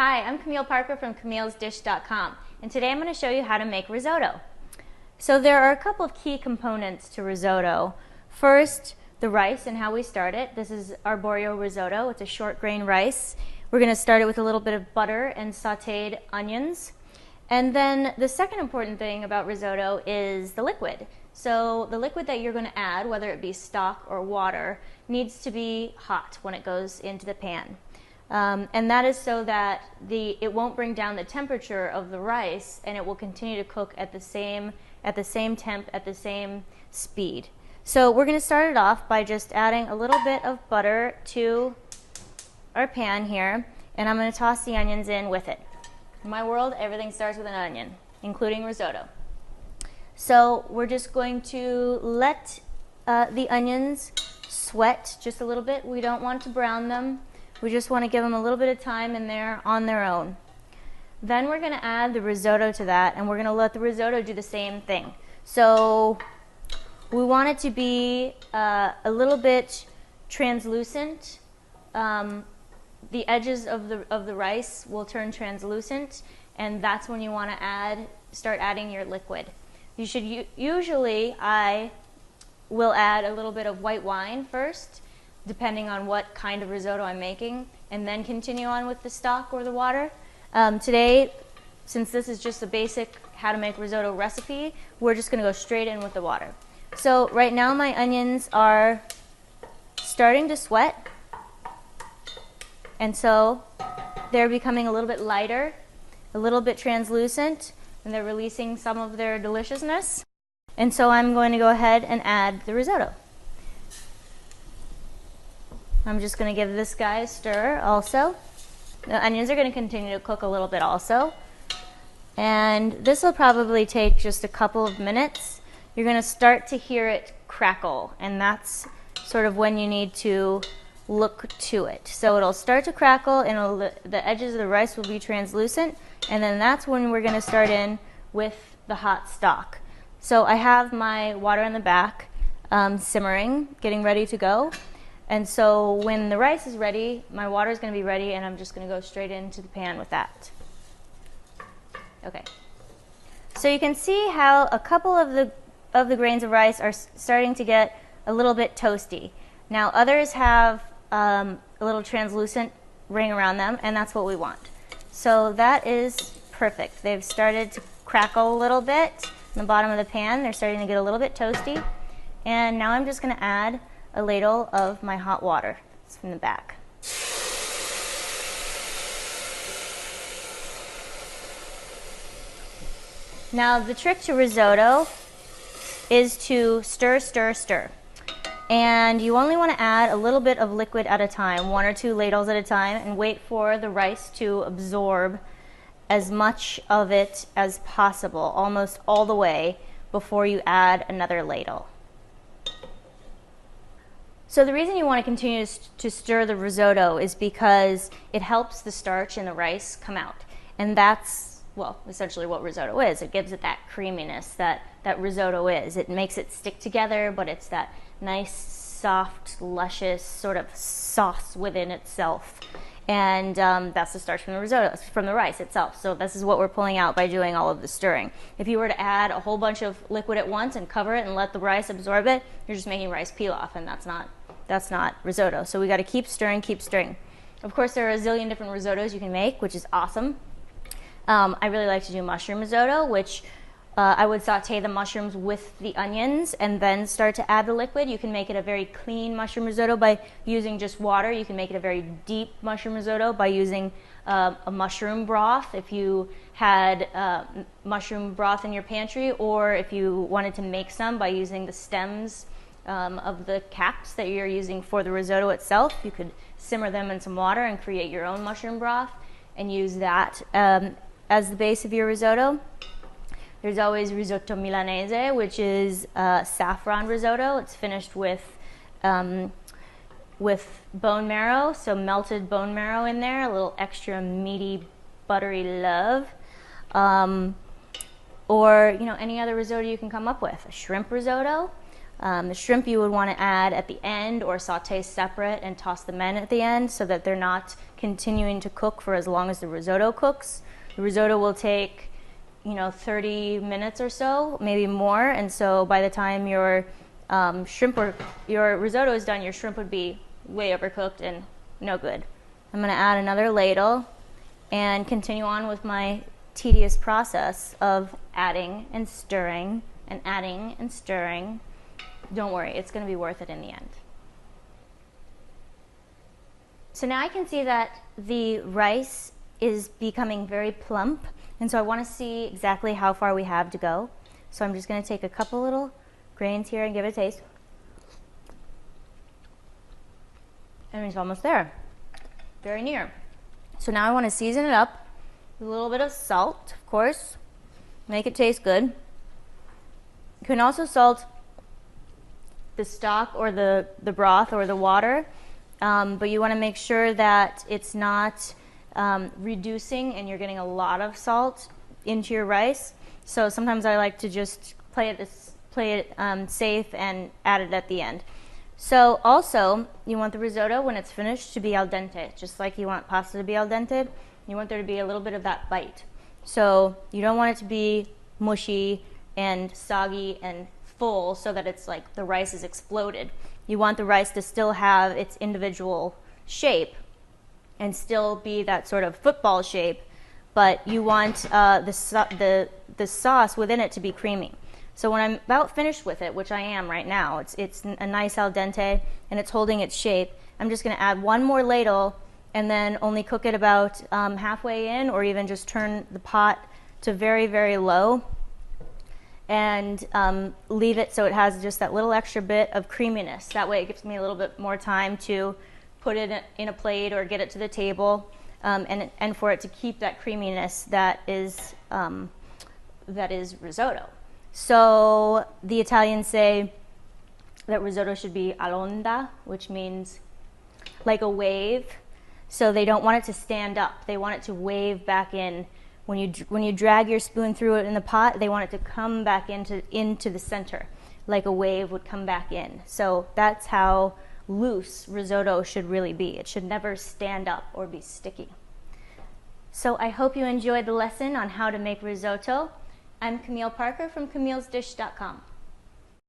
Hi, I'm Camille Parker from Camille'sDish.com, and today I'm going to show you how to make risotto. So there are a couple of key components to risotto. First, the rice and how we start it. This is arborio risotto. It's a short grain rice. We're going to start it with a little bit of butter and sautéed onions. And then the second important thing about risotto is the liquid. So the liquid that you're going to add, whether it be stock or water, needs to be hot when it goes into the pan. And that is so that it won't bring down the temperature of the rice, and it will continue to cook at the same temp, at the same speed. So we're going to start it off by just adding a little bit of butter to our pan here, and I'm going to toss the onions in with it. In my world, everything starts with an onion, including risotto. So we're just going to let the onions sweat just a little bit. We don't want to brown them. We just want to give them a little bit of time in there on their own. Then we're going to add the risotto to that, and we're going to let the risotto do the same thing. So we want it to be a little bit translucent. The edges of the rice will turn translucent, and that's when you want to start adding your liquid. You should usually I will add a little bit of white wine first, depending on what kind of risotto I'm making, and then continue on with the stock or the water. Today, since this is just a basic how to make risotto recipe, we're just going to go straight in with the water. So right now my onions are starting to sweat, and so they're becoming a little bit lighter, a little bit translucent, and they're releasing some of their deliciousness. And so I'm going to go ahead and add the risotto. I'm just going to give this guy a stir also. The onions are going to continue to cook a little bit also. And this will probably take just a couple of minutes. You're going to start to hear it crackle, and that's sort of when you need to look to it. So it'll start to crackle, and the edges of the rice will be translucent, and then that's when we're going to start in with the hot stock. So I have my water in the back simmering, getting ready to go. And so when the rice is ready, my water is going to be ready, and I'm just going to go straight into the pan with that. Okay. So you can see how a couple of the grains of rice are starting to get a little bit toasty. Now others have a little translucent ring around them, and that's what we want. So that is perfect. They've started to crackle a little bit in the bottom of the pan. They're starting to get a little bit toasty. And now I'm just going to add a ladle of my hot water. It's from the back. Now the trick to risotto is to stir, stir, stir. And you only want to add a little bit of liquid at a time, 1 or 2 ladles at a time, and wait for the rice to absorb as much of it as possible, almost all the way, before you add another ladle. So the reason you want to continue to stir the risotto is because it helps the starch in the rice come out. And that's, well, essentially what risotto is. It gives it that creaminess that risotto is. It makes it stick together, but it's that nice, soft, luscious sort of sauce within itself. And that's the starch from the risotto, from the rice itself. So this is what we're pulling out by doing all of the stirring. If you were to add a whole bunch of liquid at once and cover it and let the rice absorb it, you're just making rice pilaf, and that's not risotto. So we got to keep stirring, keep stirring. Of course, there are a zillion different risottos you can make, which is awesome. I really like to do mushroom risotto, which I would saute the mushrooms with the onions and then start to add the liquid. You can make it a very clean mushroom risotto by using just water. You can make it a very deep mushroom risotto by using a mushroom broth if you had mushroom broth in your pantry, or if you wanted to make some by using the stems of the caps that you're using for the risotto itself. You could simmer them in some water and create your own mushroom broth and use that as the base of your risotto. There's always risotto milanese, which is saffron risotto. It's finished with bone marrow, so melted bone marrow in there, a little extra meaty, buttery love. Or any other risotto you can come up with. A shrimp risotto. The shrimp you would want to add at the end or saute separate and toss them in at the end so that they're not continuing to cook for as long as the risotto cooks. The risotto will take 30 minutes or so, maybe more, and so by the time your shrimp or your risotto is done, your shrimp would be way overcooked and no good. I'm going to add another ladle and continue on with my tedious process of adding and stirring and adding and stirring. Don't worry, it's going to be worth it in the end. So now I can see that the rice is becoming very plump, and so I want to see exactly how far we have to go. So I'm just going to take a couple little grains here and give it a taste. And it's almost there. Very near. So now I want to season it up with a little bit of salt, of course. Make it taste good. You can also salt the stock or the broth or the water, but you want to make sure that it's not reducing and you're getting a lot of salt into your rice. So sometimes I like to just play it safe and add it at the end. So also, you want the risotto when it's finished to be al dente, just like you want pasta to be al dente. You want there to be a little bit of that bite. So you don't want it to be mushy and soggy and full so that it's like the rice is exploded. You want the rice to still have its individual shape and still be that sort of football shape, but you want the sauce within it to be creamy. So when I'm about finished with it, which I am right now, it's a nice al dente and it's holding its shape, I'm just going to add one more ladle and then only cook it about halfway in, or even just turn the pot to very, very low and leave it so it has just that little extra bit of creaminess. That way it gives me a little bit more time to put it in a plate or get it to the table, and for it to keep that creaminess that is risotto. So the Italians say that risotto should be all'onda, which means like a wave. So they don't want it to stand up. They want it to wave back in. When you drag your spoon through it in the pot, they want it to come back into the center, like a wave would come back in. So that's how loose risotto should really be. It should never stand up or be sticky. So I hope you enjoyed the lesson on how to make risotto. I'm Camille Parker from Camille'sDish.com.